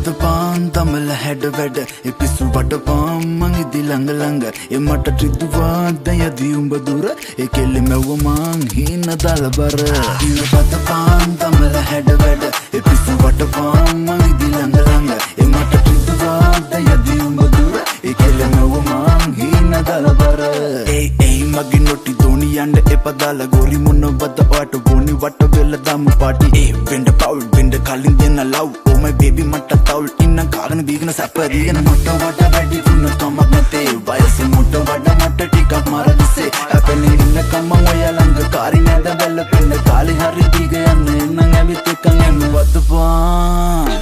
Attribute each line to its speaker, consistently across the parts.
Speaker 1: පදපාන් තමල හැඩ වැඩ පිස්සු වටපාම් මං ඉදි ළඟ ළඟ මට ත්‍රිදුවාද යදී උඹ දුර කෙල්ල මැව්ව මං හින දලබර පදපාන් තමල හැඩ වැඩ පිස්සු වටපාම් මං ඉදි ළඟ ළඟ මට ත්‍රිදුවාද යදී උඹ දුර කෙල්ල මැව්ව මං හින දලබර ඒ මගේ නොටි දෝනි යන්න එපදාල ගෝරි මොනවද ඔයාට ගෝනි වට වෙල දාමු පාටි වෙන්න පවුල් වෙන්න කලින් දෙන්න ලව් oh my baby මට තවුල් ඉන්න කාගෙන බීගෙන සැප දීගෙන මට වඩ වැඩි දුන්න කමක් නැතේ වයස මොට වඩ මට ටිකක් මරදිසේ අපේ ඉන්න කම ඔය ළඟ කාරි නැද බැල පෙන්න කාලි හරි දීග යන්න එන්න ඇවිත් එකන් එන්න වදපාන්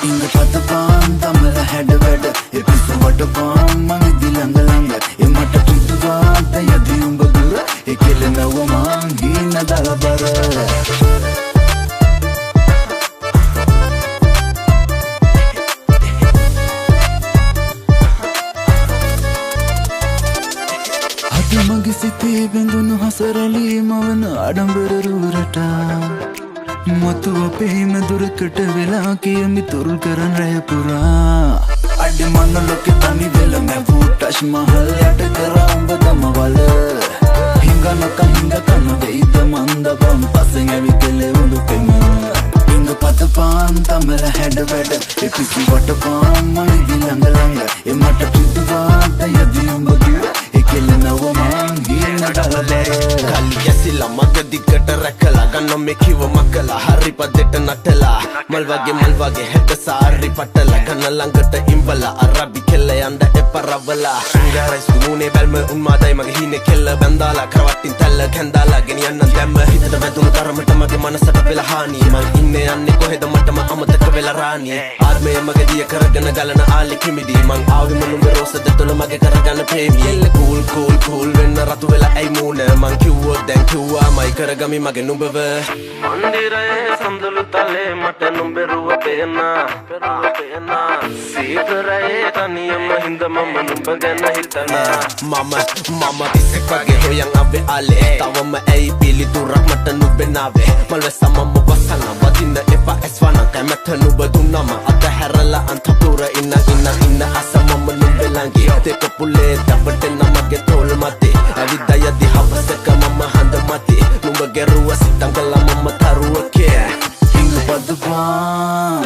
Speaker 1: ඉන්න පදපාන් තමල හැඩ වැඩ පිස්සු වටපාන් මං ඉදි ළඟ ළඟ මට ත්‍රිදුවාද යදී උඹ දුර කෙල්ල මැව්ව මං හින දලබර මගේ සිතේ බැඳුණු හසරලී මවන අඩම්බර රූරට මතු අපේම දුරකට වෙලා කියමි තුරුල් කරන් රැය පුරා අඩි මන්න ලොකෙ තනි වෙල මැවූ ටච් මහල් යට කරා උඹ දමවල හිඟනක හිඟ කන වෙයිද මන්ද බම් පසෙන් ඇවි කෙලෙ උඩු පෙම හිඟ පතපාන් තමල හැඩ වැඩ පිසි වටපාන් මං ඉදි ළඟ ළඟ මට ත්‍රිදුවාද යදී උඹ දුර කෙල්ල නව මං හින දලබර
Speaker 2: කලි යසිලා මග දිගට රැකලා ගන්න මේ කිව මකලා හරි පදෙට නටලා මල් වගේ හැට සාරි පටලා ගන්න ළඟට ඉඹලා අරබි කෙල්ල යන්න එපරවලා ශෘංගාරයි සුමුනේ බැල්ම උන්මාදයි මගේ හිනේ කෙල්ල බැඳාලා කරවට්ටින් තැල්ල කැඳාලා ගෙනියන්න දැම්ම හිතට වැදුණු තරමට මගේ මනසට වෙලා හානිය මං ඉන්නේ යන්නේ කොහෙද මටම අමතක වෙලා රානිය ආත්මය මගේ දිය කරගෙන ගලන ආලි කිමිඩි මං ආවි මනුඹ රෝස දෙතොල මගේ කරගන්න ප්‍රේමී එල්ල cool වෙන්න රතු වෙලා ඇයි මූණ මං කිව්වොත් දැන් කිව්වා මයි කරගමි මගේ නුඹව මන්දිරයේ සඳලු තලේ මට නුඹරුව පේනා සීතරයේ තනියම හින්ද මම නුඹ ගැන හිතනා මම තිසෙක් වගේ හොයන් අබේ ආලේ තවම ඇයි පිළිතුරක් මට නුඹේ නාවේ මල්වැස්ස මම වසන වදින්න එපා ඇස්වන කැමැත්ත නුඹ දුන්නම අතහැරලා අන්තපුර ඉන්න අස මම නුඹේ ළඟේ දෙක පුලේ දබට නමගේ තෝල් මතේ ඇවිද්දා යදි හවසක මම හඳ මතේ නුඹ ගැරුව සිතංගල මම තරුවකේ
Speaker 1: හිඟ පදපාන්